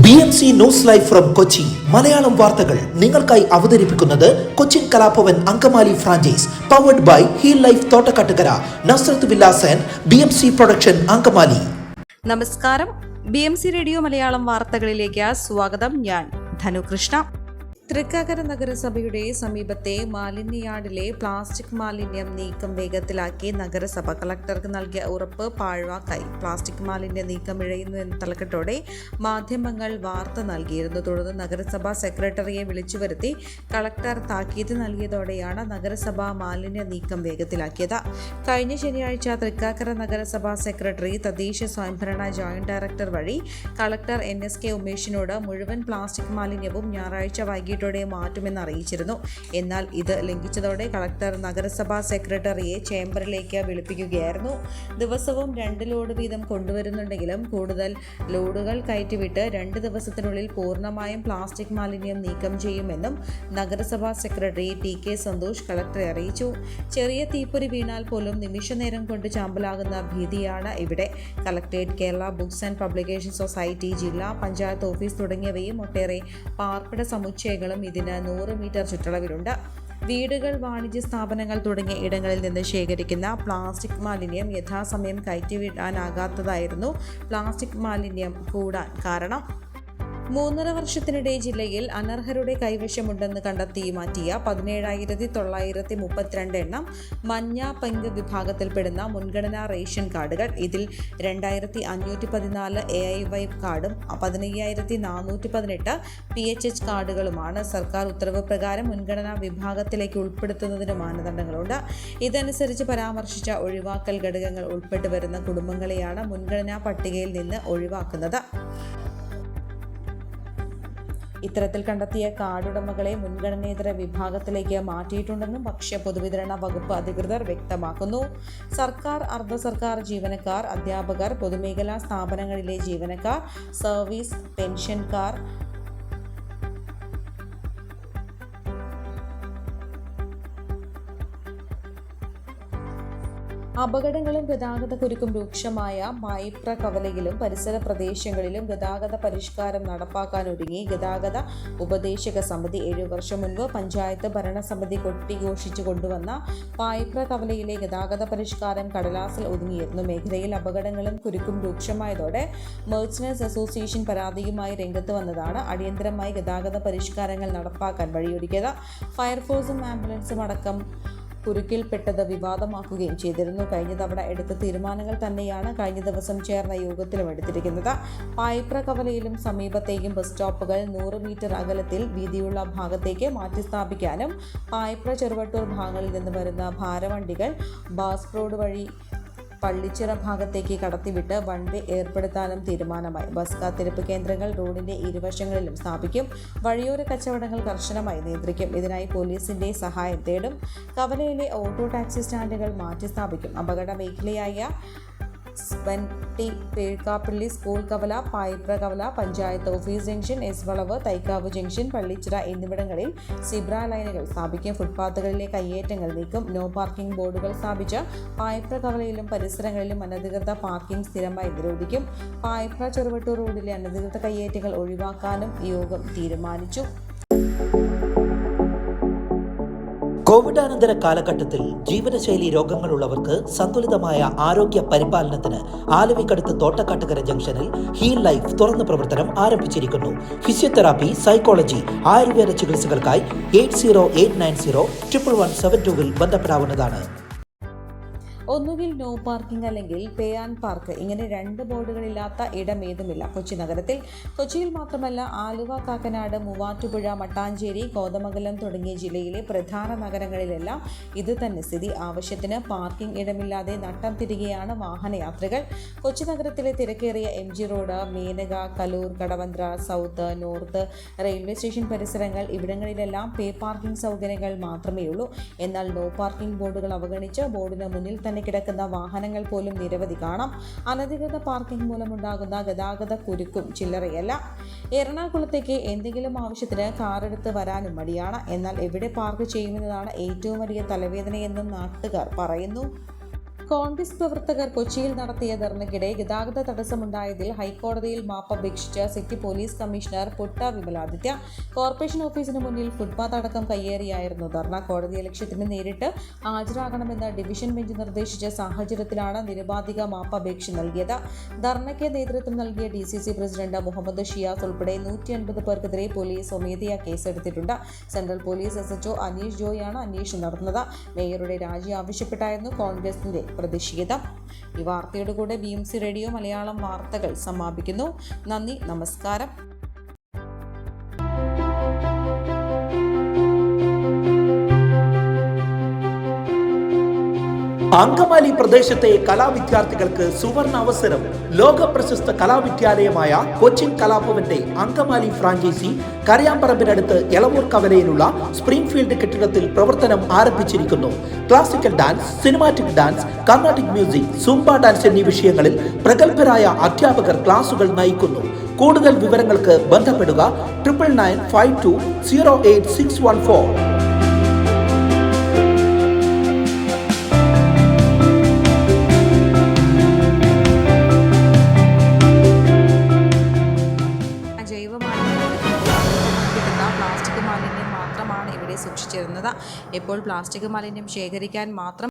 BMC news live from Kochi Malayalam വാർത്തകൾ നിങ്ങൾക്കായി അവതരിപ്പിക്കുന്നത് Cochin Kalabhavan Angamaly franchise powered by heal life Thottakkattukara Nazareth villas and BMC production Angamaly. നമസ്കാരം, BMC radio Malayalam വാർത്തകളിലേക്ക് സ്വാഗതം. ഞാൻ ധനുകൃഷ്ണ. തൃക്കാക്കര നഗരസഭയുടെ സമീപത്തെ മാലിന്യയാർഡിലെ പ്ലാസ്റ്റിക് മാലിന്യം നീക്കം വേഗത്തിലാക്കി നഗരസഭ. കളക്ടർക്ക് നൽകിയ ഉറപ്പ് പാഴ്വാക്കായി. പ്ലാസ്റ്റിക് മാലിന്യ നീക്കം ഇഴയുന്നു എന്ന തലക്കെട്ടോടെ മാധ്യമങ്ങൾ വാർത്ത നൽകിയിരുന്നു. തുടർന്ന് നഗരസഭാ സെക്രട്ടറിയെ വിളിച്ചുവരുത്തി കളക്ടർ താക്കീത് നൽകിയതോടെയാണ് നഗരസഭ മാലിന്യ നീക്കം വേഗത്തിലാക്കിയത്. കഴിഞ്ഞ ശനിയാഴ്ച തൃക്കാക്കര നഗരസഭാ സെക്രട്ടറി തദ്ദേശ സ്വയംഭരണ ജോയിന്റ് ഡയറക്ടർ വഴി കളക്ടർ NSK ഉമേഷിനോട് മുഴുവൻ പ്ലാസ്റ്റിക് മാലിന്യവും ഞായറാഴ്ച വൈകിട്ടോടെ മാറ്റുമെന്ന് അറിയിച്ചിരുന്നു. എന്നാൽ ഇത് ലംഘിച്ചതോടെ കളക്ടർ നഗരസഭാ സെക്രട്ടറിയെ ചേംബറിലേക്ക് വിളിപ്പിക്കുകയായിരുന്നു. ദിവസവും 2 ലോഡ് വീതം കൊണ്ടുവരുന്നുണ്ടെങ്കിലും കൂടുതൽ ലോഡുകൾ കയറ്റിവിട്ട് 2 ദിവസത്തിനുള്ളിൽ പൂർണ്ണമായും പ്ലാസ്റ്റിക് മാലിന്യം നീക്കം ചെയ്യുമെന്നും നഗരസഭാ സെക്രട്ടറി TK സന്തോഷ് കളക്ടറെ അറിയിച്ചു. ചെറിയ തീപ്പൊരി വീണാൽ പോലും നിമിഷനേരം കൊണ്ട് ചാമ്പലാകുന്ന ഭീതിയാണ് ഇവിടെ. Collectorate, Kerala books and publication society, ജില്ലാ പഞ്ചായത്ത് ഓഫീസ് തുടങ്ങിയവയും ഒട്ടേറെ പാർപ്പിട സമുച്ചയങ്ങളും ഇതിന് 100 മീറ്റർ ചുറ്റളവിലുണ്ട്. വീടുകൾ, വാണിജ്യ സ്ഥാപനങ്ങൾ തുടങ്ങിയ ഇടങ്ങളിൽ നിന്ന് ശേഖരിക്കുന്ന പ്ലാസ്റ്റിക് മാലിന്യം യഥാസമയം കയറ്റിവിടാനാകാത്തതായിരുന്നു പ്ലാസ്റ്റിക് മാലിന്യം കൂടാൻ കാരണം. 3.5 വർഷത്തിനിടെ ജില്ലയിൽ അനർഹരുടെ കൈവശമുണ്ടെന്ന് കണ്ടെത്തി മാറ്റിയ 17,932 എണ്ണം മഞ്ഞ, പിങ്ക് വിഭാഗത്തിൽപ്പെടുന്ന മുൻഗണനാ റേഷൻ കാർഡുകൾ. ഇതിൽ 2,514 AIY കാർഡും 15,418 PHH കാർഡുകളുമാണ്. സർക്കാർ ഉത്തരവ് പ്രകാരം മുൻഗണനാ വിഭാഗത്തിലേക്ക് ഉൾപ്പെടുത്തുന്നതിന് മാനദണ്ഡങ്ങളുണ്ട്. ഇതനുസരിച്ച് പരാമർശിച്ച ഒഴിവാക്കൽ ഘടകങ്ങൾ ഉൾപ്പെട്ടു വരുന്ന കുടുംബങ്ങളെയാണ് മുൻഗണനാ പട്ടികയിൽ നിന്ന് ഒഴിവാക്കുന്നത്. ഇത്തരത്തിൽ കണ്ടെത്തിയ കാർഡുടമകളെ മുൻഗണനേതര വിഭാഗത്തിലേക്ക് മാറ്റിയിട്ടുണ്ടെന്നും ഭക്ഷ്യ പൊതുവിതരണ വകുപ്പ് അധികൃതർ വ്യക്തമാക്കുന്നു. സർക്കാർ, അർദ്ധ സർക്കാർ ജീവനക്കാർ, അധ്യാപകർ, പൊതുമേഖലാ സ്ഥാപനങ്ങളിലെ ജീവനക്കാർ, സർവീസ് പെൻഷൻകാർ, അപകടങ്ങളും ഗതാഗത കുരുക്കും രൂക്ഷമായ മായിപ്ര കവലയിലും പരിസര പ്രദേശങ്ങളിലും ഗതാഗത പരിഷ്കാരം നടപ്പാക്കാനൊരുങ്ങി ഗതാഗത ഉപദേശക സമിതി. 7 വർഷം മുൻപ് പഞ്ചായത്ത് ഭരണസമിതി കൊട്ടിഘോഷിച്ചു കൊണ്ടുവന്ന മായിപ്ര കവലയിലെ ഗതാഗത പരിഷ്കാരം കടലാസിൽ ഒതുങ്ങിയിരുന്നു. മേഖലയിൽ അപകടങ്ങളും കുരുക്കും രൂക്ഷമായതോടെ മെർച്ചന്റ്സ് അസോസിയേഷൻ പരാതിയുമായി രംഗത്ത് വന്നതാണ് അടിയന്തരമായി ഗതാഗത പരിഷ്കാരങ്ങൾ നടപ്പാക്കാൻ വഴിയൊരുക്കിയത്. ഫയർഫോഴ്സും ആംബുലൻസും അടക്കം കുരുക്കിൽപ്പെട്ടത് വിവാദമാക്കുകയും ചെയ്തിരുന്നു. കഴിഞ്ഞ തവണ എടുത്ത തീരുമാനങ്ങൾ തന്നെയാണ് കഴിഞ്ഞ ദിവസം ചേർന്ന യോഗത്തിലും എടുത്തിരിക്കുന്നത്. പായിപ്ര കവലയിലും സമീപത്തേക്കും ബസ് സ്റ്റോപ്പുകൾ 100 മീറ്റർ അകലത്തിൽ വീതിയുള്ള ഭാഗത്തേക്ക് മാറ്റി സ്ഥാപിക്കാനും പായിപ്ര, ചെറുവട്ടൂർ ഭാഗങ്ങളിൽ നിന്ന് വരുന്ന ഭാരവണ്ടികൾ ബാസ് റോഡ് വഴി പള്ളിച്ചിറ ഭാഗത്തേക്ക് കടത്തിവിട്ട് വൺ വേ ഏർപ്പെടുത്താനും തീരുമാനമായി. ബസ് കാത്തിരിപ്പ് കേന്ദ്രങ്ങൾ റോഡിന്റെ ഇരുവശങ്ങളിലും സ്ഥാപിക്കും. വഴിയോര കച്ചവടങ്ങൾ കർശനമായി നിയന്ത്രിക്കും. ഇതിനായി പോലീസിന്റെ സഹായം തേടും. കവലയിലെ ഓട്ടോ ടാക്സി സ്റ്റാൻഡുകൾ മാറ്റി സ്ഥാപിക്കും. അപകട മേഖലയായ പേഴ്ക്കാപ്പള്ളി, സ്കൂൾ കവല, പായിപ്ര കവല, പഞ്ചായത്ത് ഓഫീസ് ജംഗ്ഷൻ, എസ് വളവ്, തൈക്കാവ് ജംഗ്ഷൻ, പള്ളിച്ചിറ എന്നിവിടങ്ങളിൽ സിബ്ര ലൈനുകൾ സ്ഥാപിക്കും. ഫുട്പാത്തുകളിലെ കയ്യേറ്റങ്ങൾ നീക്കും. നോ പാർക്കിംഗ് ബോർഡുകൾ സ്ഥാപിച്ച് പായിപ്ര കവലയിലും പരിസരങ്ങളിലും അനധികൃത പാർക്കിംഗ് സ്ഥിരമായി നിരോധിക്കും. പായിപ്ര, ചെറുവട്ടൂർ റോഡിലെ അനധികൃത കയ്യേറ്റങ്ങൾ ഒഴിവാക്കാനും യോഗം തീരുമാനിച്ചു. കോവിഡാനന്തര കാലഘട്ടത്തിൽ ജീവിതശൈലി രോഗങ്ങളുള്ളവർക്ക് സന്തുലിതമായ ആരോഗ്യ പരിപാലനത്തിന് ആലുവയ്ക്കടുത്ത് തോട്ടക്കാട്ടുകര ജംഗ്ഷനിൽ ഹീൽ ലൈഫ് തുറന്ന പ്രവർത്തനം ആരംഭിച്ചിരിക്കുന്നു. ഫിസിയോതെറാപ്പി, സൈക്കോളജി, ആയുർവേദ ചികിത്സകൾക്കായി 8089011722 ബന്ധപ്പെടാവുന്നതാണ്. ഒന്നുകിൽ നോ പാർക്കിംഗ് അല്ലെങ്കിൽ പേ ആൻഡ് പാർക്ക്, ഇങ്ങനെ 2 ബോർഡുകളില്ലാത്ത ഇടമേതുമില്ല കൊച്ചി നഗരത്തിൽ. കൊച്ചിയിൽ മാത്രമല്ല, ആലുവ, കാക്കനാട്, മൂവാറ്റുപുഴ, മട്ടാഞ്ചേരി, കോതമംഗലം തുടങ്ങിയ ജില്ലയിലെ പ്രധാന നഗരങ്ങളിലെല്ലാം ഇത് തന്നെ സ്ഥിതി. ആവശ്യത്തിന് പാർക്കിംഗ് ഇടമില്ലാതെ നട്ടം തിരികെയാണ് വാഹനയാത്രികൾ. കൊച്ചി നഗരത്തിലെ തിരക്കേറിയ MG road, Menaka, Kaloor, Kadavanthra, south, north, railway station പരിസരങ്ങൾ, ഇവിടങ്ങളിലെല്ലാം പേ പാർക്കിംഗ് സൗകര്യങ്ങൾ മാത്രമേ ഉള്ളൂ. എന്നാൽ നോ പാർക്കിംഗ് ബോർഡുകൾ അവഗണിച്ച് ബോർഡിന് മുന്നിൽ തന്നെ കിടക്കുന്ന വാഹനങ്ങൾ പോലും നിരവധി കാണാം. അനധികൃത പാർക്കിംഗ് മൂലമുണ്ടാകുന്ന ഗതാഗത കുരുക്കും ചില്ലറയല്ല. എറണാകുളത്തേക്ക് എന്തെങ്കിലും ആവശ്യത്തിന് കാറെടുത്ത് വരാനും മടിയാണ്. എന്നാൽ എവിടെ പാർക്ക് ചെയ്യുമെന്നതാണ് ഏറ്റവും വലിയ തലവേദനയെന്നും നാട്ടുകാർ പറയുന്നു. കോൺഗ്രസ് പ്രവർത്തകർ കൊച്ചിയിൽ നടത്തിയ ധർണയ്ക്കിടെ ഗതാഗത തടസ്സമുണ്ടായതിൽ ഹൈക്കോടതിയിൽ മാപ്പപേക്ഷിച്ച city police commissioner Putta Vimaladitya. Corporation ഓഫീസിന് മുന്നിൽ ഫുട്പാത്ത് അടക്കം കയ്യേറിയായിരുന്നു ധർണ. കോടതിയലക്ഷ്യത്തിന് നേരിട്ട് ഹാജരാകണമെന്ന് ഡിവിഷൻ ബെഞ്ച് നിർദ്ദേശിച്ച സാഹചര്യത്തിലാണ് നിരുപാധിക മാപ്പപേക്ഷ നൽകിയത്. ധർണയ്ക്ക് നേതൃത്വം നൽകിയ DCC പ്രസിഡന്റ് മുഹമ്മദ് ഷിയാസ് ഉൾപ്പെടെ 150 പേർക്കെതിരെ പോലീസ് സ്വമേധയാ കേസെടുത്തിട്ടുണ്ട്. സെൻട്രൽ പോലീസ് SHO അനീഷ് ജോയാണ് അന്വേഷണം നടത്തുന്നത്. മേയറുടെ രാജി ആവശ്യപ്പെട്ടായിരുന്നു കോൺഗ്രസിന്റെ പ്രതിഷേധം. ഈ വാർത്തയുടെ കൂടെ BMC റേഡിയോ മലയാളം വാർത്തകൾ സമാപിക്കുന്നു. നന്ദി, നമസ്കാരം. അങ്കമാലി പ്രദേശത്തെ കലാവിദ്യാർത്ഥികൾക്ക് സുവർണ അവസരം. ലോക പ്രശസ്ത കലാവിദ്യാലയമായ കൊച്ചിൻ കലാഭവന്റെ അങ്കമാലി ഫ്രാഞ്ചൈസി കരയാമ്പറമ്പിനടുത്ത് എളവൂർ കവലയിലുള്ള സ്പ്രിംഗ്ഫീൽഡ് കെട്ടിടത്തിൽ പ്രവർത്തനം ആരംഭിച്ചിരിക്കുന്നു. Classical dance, cinematic dance, Carnatic music, Zumba dance എന്നീ വിഷയങ്ങളിൽ പ്രഗത്ഭരായ അധ്യാപകർ ക്ലാസുകൾ നയിക്കുന്നു. കൂടുതൽ വിവരങ്ങൾക്ക് ബന്ധപ്പെടുക 9995208614. പ്ലാസ്റ്റിക് മാലിന്യം മാത്രമാണ് ഇവിടെ സൂക്ഷിച്ചിരുന്നത്. ഇപ്പോൾ പ്ലാസ്റ്റിക് മാലിന്യം ശേഖരിക്കാൻ മാത്രം